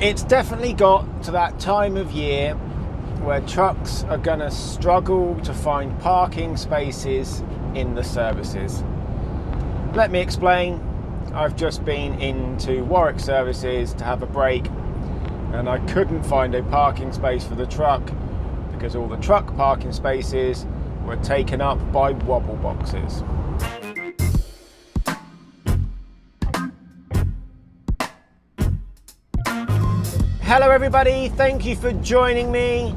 It's definitely got to that time of year where trucks are going to struggle to find parking spaces in the services. Let me explain. I've just been into Warwick services to have a break, and I couldn't find a parking space for the truck because all the truck parking spaces were taken up by wobble boxes. Hello everybody, thank you for joining me.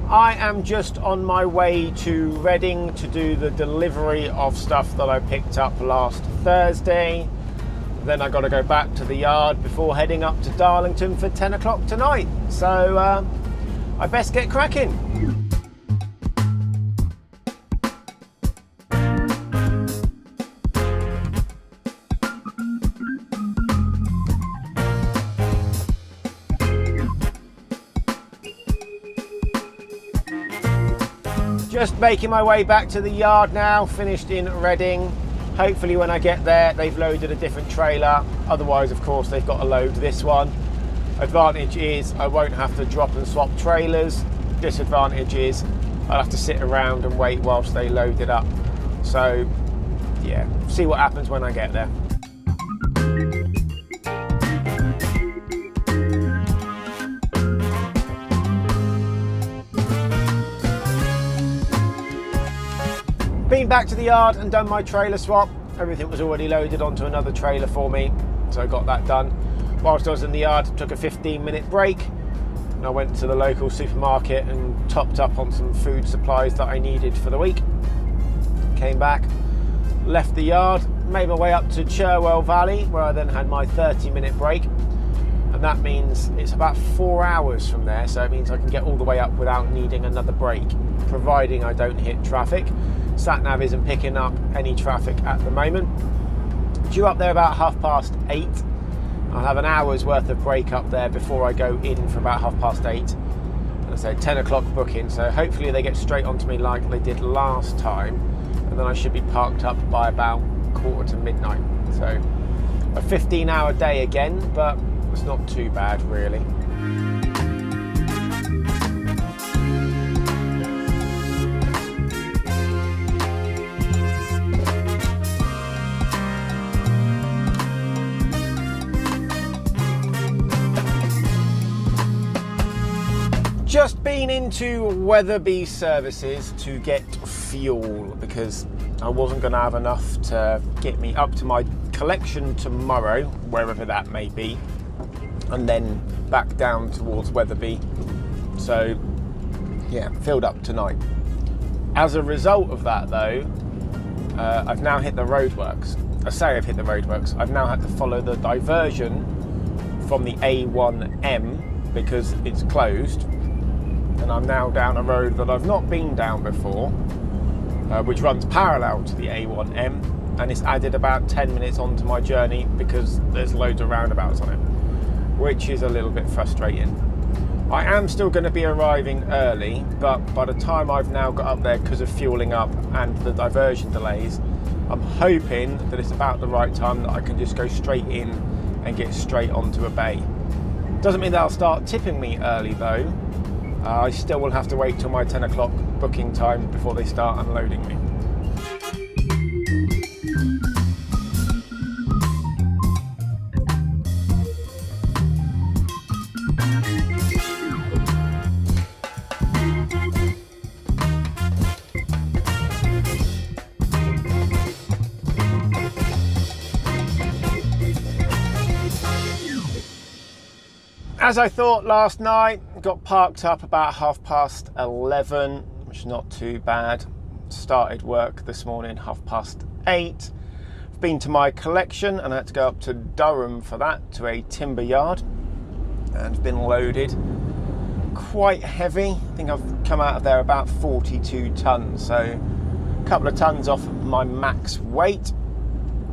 I am just on my way to Reading to do the delivery of stuff that I picked up last Thursday. Then I got to go back to the yard before heading up to Darlington for 10 o'clock tonight. So I best get cracking. Just making my way back to the yard now, finished in Reading. Hopefully when I get there, they've loaded a different trailer. Otherwise, of course, they've got to load this one. Advantage is I won't have to drop and swap trailers. Disadvantage is I'll have to sit around and wait whilst they load it up. So, yeah, see what happens when I get there. Been back to the yard and done my trailer swap. Everything was already loaded onto another trailer for me, so I got that done. Whilst I was in the yard, took a 15-minute break, and I went to the local supermarket and topped up on some food supplies that I needed for the week. Came back, left the yard, made my way up to Cherwell Valley, where I then had my 30-minute break, and that means it's about 4 hours from there, so it means I can get all the way up without needing another break, providing I don't hit traffic. Sat-nav isn't picking up any traffic at the moment. Due up there about 8:30. I'll have an hour's worth of break up there before I go in for about 8:30. And I say 10 o'clock booking, so hopefully they get straight onto me like they did last time, and then I should be parked up by about 8:45. So a 15-hour day again, but it's not too bad really. Just been into Weatherby services to get fuel because I wasn't going to have enough to get me up to my collection tomorrow, wherever that may be, and then back down towards Weatherby. So yeah, filled up tonight. As a result of that though, I've now hit the roadworks. I say I've hit the roadworks. I've now had to follow the diversion from the A1M because it's closed. And I'm now down a road that I've not been down before, which runs parallel to the A1M, and it's added about 10 minutes onto my journey because there's loads of roundabouts on it, which is a little bit frustrating. I am still going to be arriving early, but by the time I've now got up there because of fueling up and the diversion delays, I'm hoping that it's about the right time that I can just go straight in and get straight onto a bay. Doesn't mean they'll start tipping me early though. I still will have to wait till my 10 o'clock booking time before they start unloading me. As I thought last night, got parked up about 11:30, which is not too bad. Started work this morning 8:30. I've been to my collection and I had to go up to Durham for that, to a timber yard, and been loaded. Quite heavy. I think I've come out of there about 42 tons, so a couple of tons off my max weight,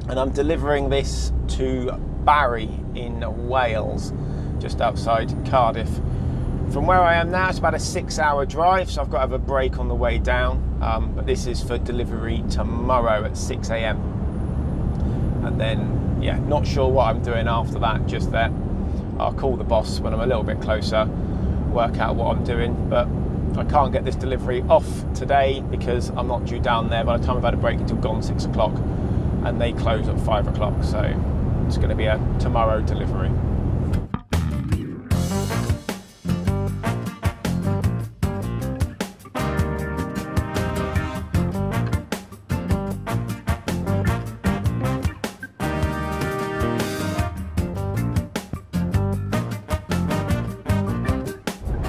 and I'm delivering this to Barry in Wales, just outside Cardiff. From where I am now, it's about a 6-hour drive, so I've got to have a break on the way down, but this is for delivery tomorrow at 6 a.m. and then, yeah, not sure what I'm doing after that just there. I'll call the boss when I'm a little bit closer, work out what I'm doing. But I can't get this delivery off today because I'm not due down there by the time I've had a break until gone 6 o'clock, and they close at 5 o'clock, so it's going to be a tomorrow delivery.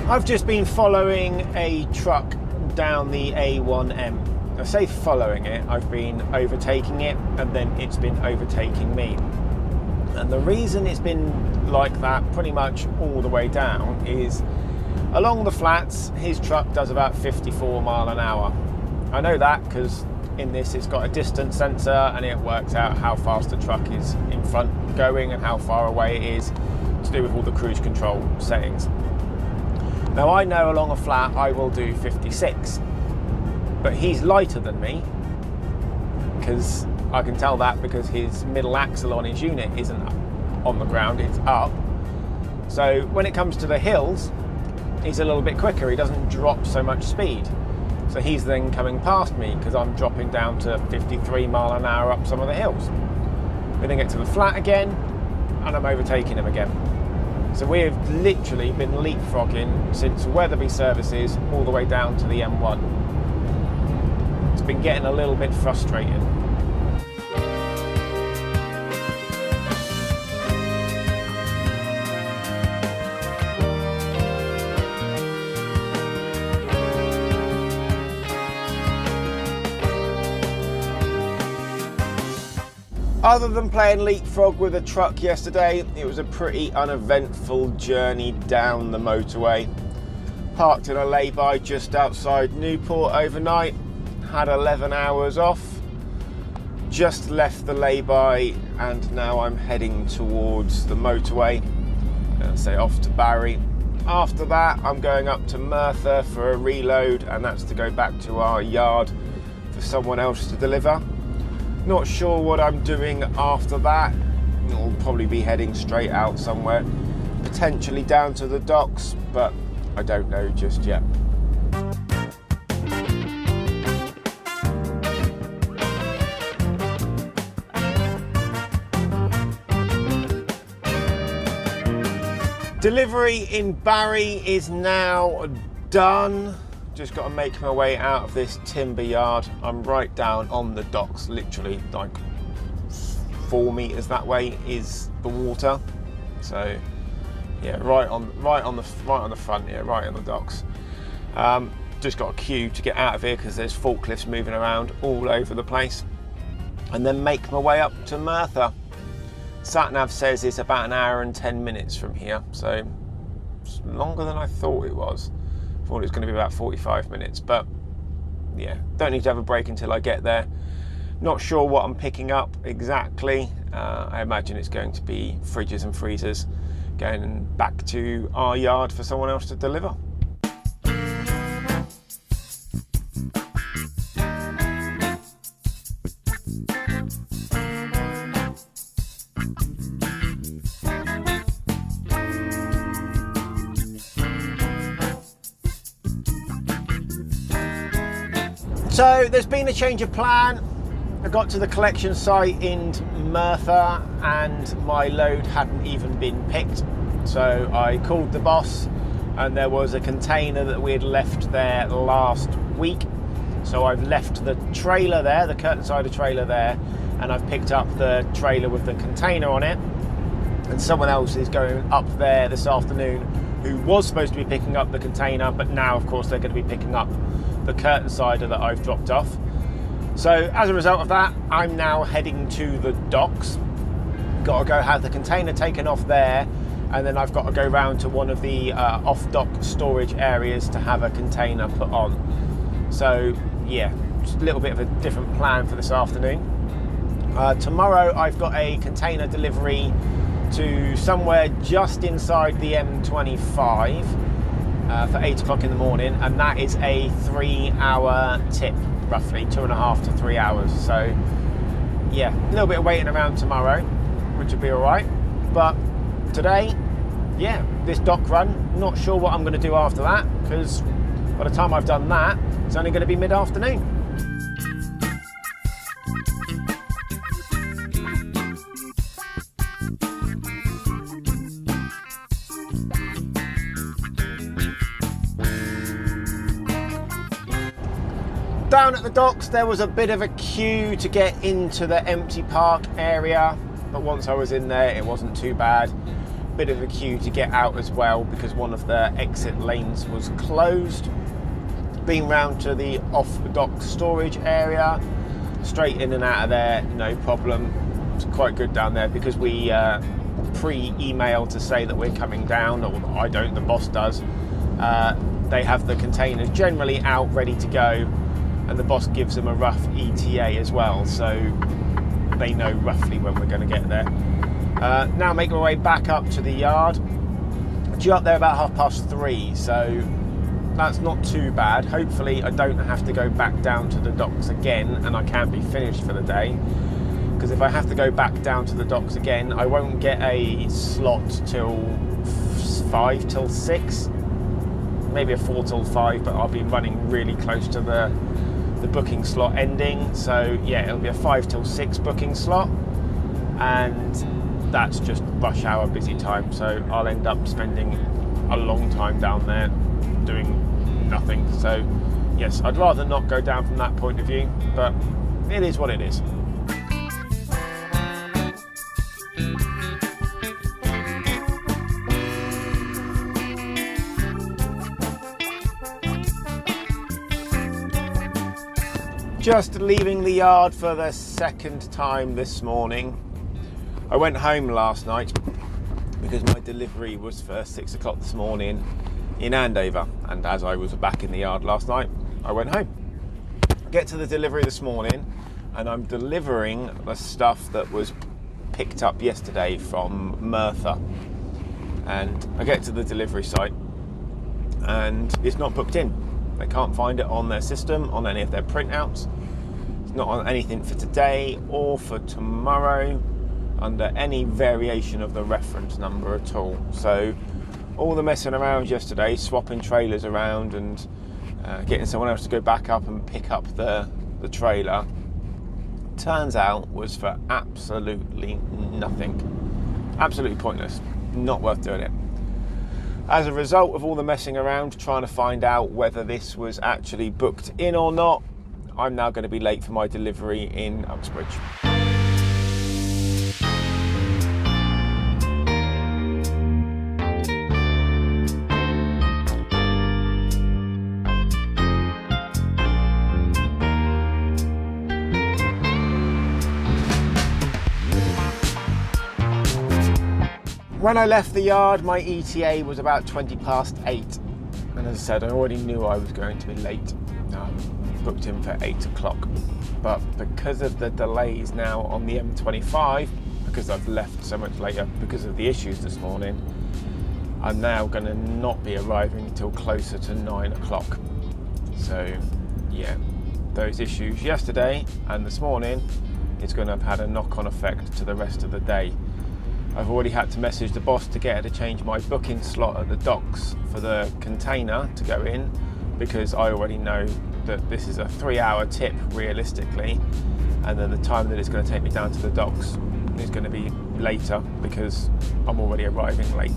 I've just been following a truck down the A1M. I say following it, I've been overtaking it, and then it's been overtaking me. And the reason it's been like that pretty much all the way down is along the flats, his truck does about 54 mile an hour. I know that because in this it's got a distance sensor and it works out how fast the truck is in front going and how far away it is, to do with all the cruise control settings. Now I know along a flat I will do 56, but he's lighter than me, because I can tell that because his middle axle on his unit isn't on the ground, it's up. So when it comes to the hills, he's a little bit quicker, he doesn't drop so much speed. So he's then coming past me because I'm dropping down to 53 mile an hour up some of the hills. We then get to the flat again and I'm overtaking him again. So we've literally been leapfrogging since Wetherby services all the way down to the M1. It's been getting a little bit frustrating. Other than playing leapfrog with a truck yesterday, it was a pretty uneventful journey down the motorway. Parked in a lay-by just outside Newport overnight, had 11 hours off, just left the lay-by, and now I'm heading towards the motorway, say off to Barry. After that, I'm going up to Merthyr for a reload, and that's to go back to our yard for someone else to deliver. Not sure what I'm doing after that. I'll probably be heading straight out somewhere, potentially down to the docks, but I don't know just yet. Delivery in Barry is now done. Just got to make my way out of this timber yard. I'm right down on the docks, literally like 4 meters that way is the water. So yeah, right on the front here, right on the docks. Just got a queue to get out of here because there's forklifts moving around all over the place, and then make my way up to Merthyr. Satnav says it's about an hour and 10 minutes from here, so it's longer than I thought it was. I thought it was going to be about 45 minutes, but yeah, don't need to have a break until I get there. Not sure what I'm picking up exactly. I imagine it's going to be fridges and freezers, going back to our yard for someone else to deliver. So there's been a change of plan. I got to the collection site in Merthyr and my load hadn't even been picked. So I called the boss, and there was a container that we had left there last week. So I've left the trailer there, the curtain side of trailer there, and I've picked up the trailer with the container on it. And someone else is going up there this afternoon who was supposed to be picking up the container, but now of course they're going to be picking up the curtain sider that I've dropped off. So as a result of that, I'm now heading to the docks. Got to go have the container taken off there, and then I've got to go round to one of the off-dock storage areas to have a container put on. So yeah, just a little bit of a different plan for this afternoon. Tomorrow I've got a container delivery to somewhere just inside the M25 for 8 o'clock in the morning, and that is a 3-hour tip, roughly 2.5 to 3 hours. So yeah, a little bit of waiting around tomorrow, which will be all right. But today, yeah, this dock run, not sure what I'm going to do after that, because by the time I've done that, it's only going to be mid-afternoon. Down at the docks, there was a bit of a queue to get into the empty park area, but once I was in there, it wasn't too bad. Bit of a queue to get out as well, because one of the exit lanes was closed. Been round to the off-dock storage area, straight in and out of there, no problem. It's quite good down there, because we pre-email to say that we're coming down, or I don't, the boss does. They have the containers generally out, ready to go, and the boss gives them a rough ETA as well, so they know roughly when we're going to get there. Now make my way back up to the yard. Due up there about 3:30, so that's not too bad. Hopefully I don't have to go back down to the docks again, and I can be finished for the day, because if I have to go back down to the docks again, I won't get a slot till 5 till 6, maybe a 4 till 5, but I'll be running really close to the booking slot ending. So yeah, it'll be a 5 till 6 booking slot, and that's just rush hour busy time, so I'll end up spending a long time down there doing nothing. So yes, I'd rather not go down from that point of view, but it is what it is. Just leaving the yard for the second time this morning. I went home last night because my delivery was for 6 o'clock this morning in Andover, and as I was back in the yard last night, I went home. Get to the delivery this morning, and I'm delivering the stuff that was picked up yesterday from Merthyr, and I get to the delivery site and it's not booked in. They can't find it on their system, on any of their printouts. It's not on anything for today or for tomorrow under any variation of the reference number at all. So all the messing around yesterday, swapping trailers around and getting someone else to go back up and pick up the trailer, turns out was for absolutely nothing. Absolutely pointless. Not worth doing it. As a result of all the messing around trying to find out whether this was actually booked in or not, I'm now going to be late for my delivery in Uxbridge. When I left the yard, my ETA was about 8:20, and as I said, I already knew I was going to be late. Booked in for 8 o'clock, but because of the delays now on the M25, because I've left so much later because of the issues this morning, I'm now going to not be arriving until closer to 9 o'clock. So yeah, those issues yesterday and this morning is going to have had a knock-on effect to the rest of the day. I've already had to message the boss to get her to change my booking slot at the docks for the container to go in, because I already know that this is a 3-hour tip realistically, and then the time that it's going to take me down to the docks is going to be later because I'm already arriving late.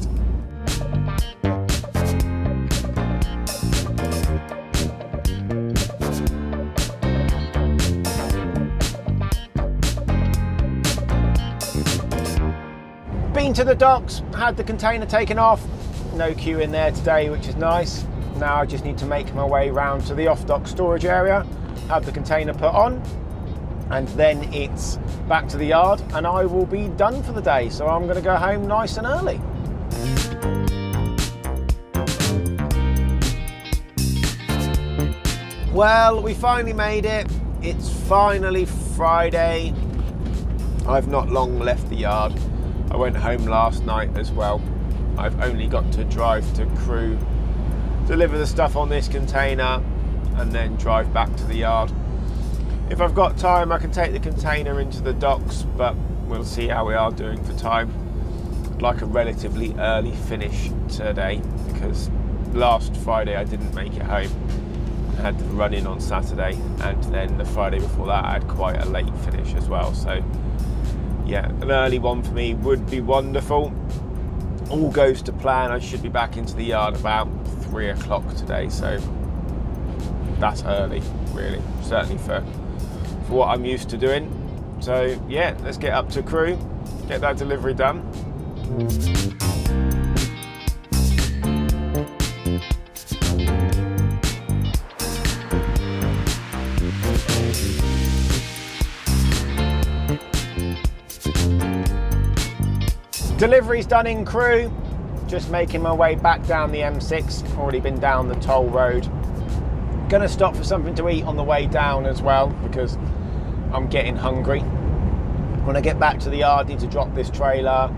Been to the docks, had the container taken off, no queue in there today, which is nice. Now I just need to make my way round to the off-dock storage area, have the container put on, and then it's back to the yard and I will be done for the day. So I'm going to go home nice and early. Well, we finally made it. It's finally Friday. I've not long left the yard. I went home last night as well. I've only got to drive to Crewe, deliver the stuff on this container, and then drive back to the yard. If I've got time, I can take the container into the docks, but we'll see how we are doing for time. like a relatively early finish today, because last Friday I didn't make it home. I had to run in on Saturday, and then the Friday before that I had quite a late finish as well. So yeah, an early one for me would be wonderful. All goes to plan, I should be back into the yard about 3 o'clock today, so that's early really, certainly for what I'm used to doing. So yeah, let's get up to crew, get that delivery done. Delivery's done in crew, just making my way back down the M6, already been down the toll road. Gonna stop for something to eat on the way down as well, because I'm getting hungry. When I get back to the yard, I need to drop this trailer,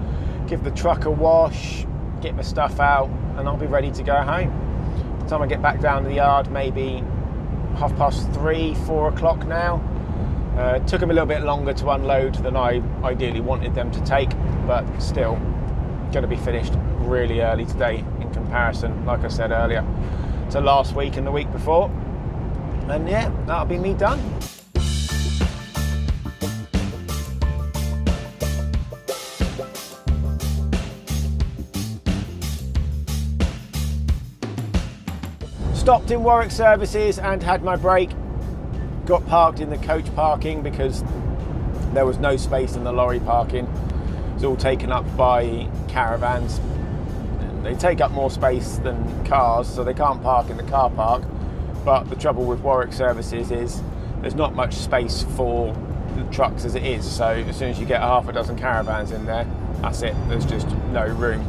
give the truck a wash, get my stuff out, and I'll be ready to go home. By the time I get back down to the yard, maybe 3:30, 4 o'clock now. Took them a little bit longer to unload than I ideally wanted them to take, but still going to be finished really early today in comparison, like I said earlier, to last week and the week before. And yeah, that'll be me done. Stopped in Warwick Services and had my break. Got parked in the coach parking because there was no space in the lorry parking. It's all taken up by caravans. They take up more space than cars, so they can't park in the car park. But the trouble with Warwick Services is there's not much space for the trucks as it is. So as soon as you get half a dozen caravans in there, that's it. There's just no room.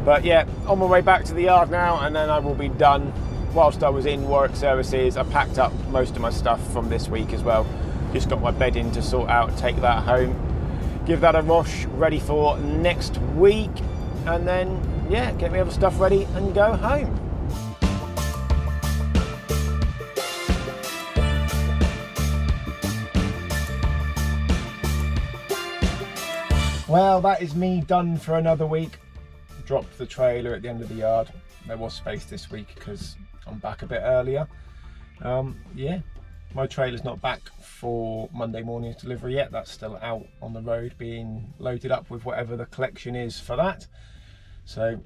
But yeah, on my way back to the yard now, and then I will be done. Whilst I was in Warwick Services, I packed up most of my stuff from this week as well. Just got my bed in to sort out, take that home, give that a wash, ready for next week, and then, yeah, get my other stuff ready and go home. Well, that is me done for another week. Dropped the trailer at the end of the yard. There was space this week because I'm back a bit earlier. Yeah, my trailer's not back for Monday morning's delivery yet. That's still out on the road being loaded up with whatever the collection is for that. So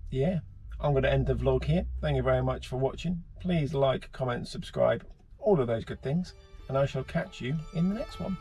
yeah, I'm going to end the vlog here. Thank you very much for watching. Please like, comment, subscribe, all of those good things, and I shall catch you in the next one.